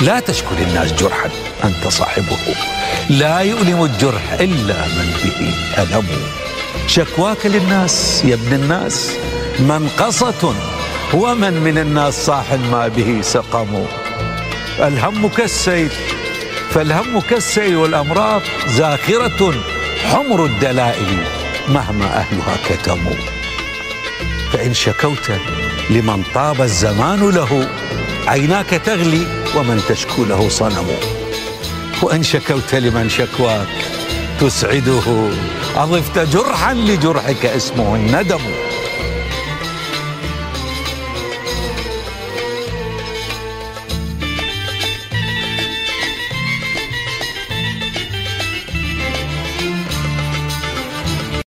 لا تشكو للناس جرحا أنت صاحبه، لا يؤلم الجرح إلا من به ألم. شكواك للناس يا ابن الناس منقصة، ومن من الناس صاح ما به سقم. الهم كالسيل فالهم كالسيل، والأمراض زاخرة حمر الدلائل مهما أهلها كتموا. فإن شكوت لمن طاب الزمان له، عيناك تغلي ومن تشكو له صنم. وإن شكوت لمن شكواك تسعده، أضفت جرحا لجرحك اسمه الندم.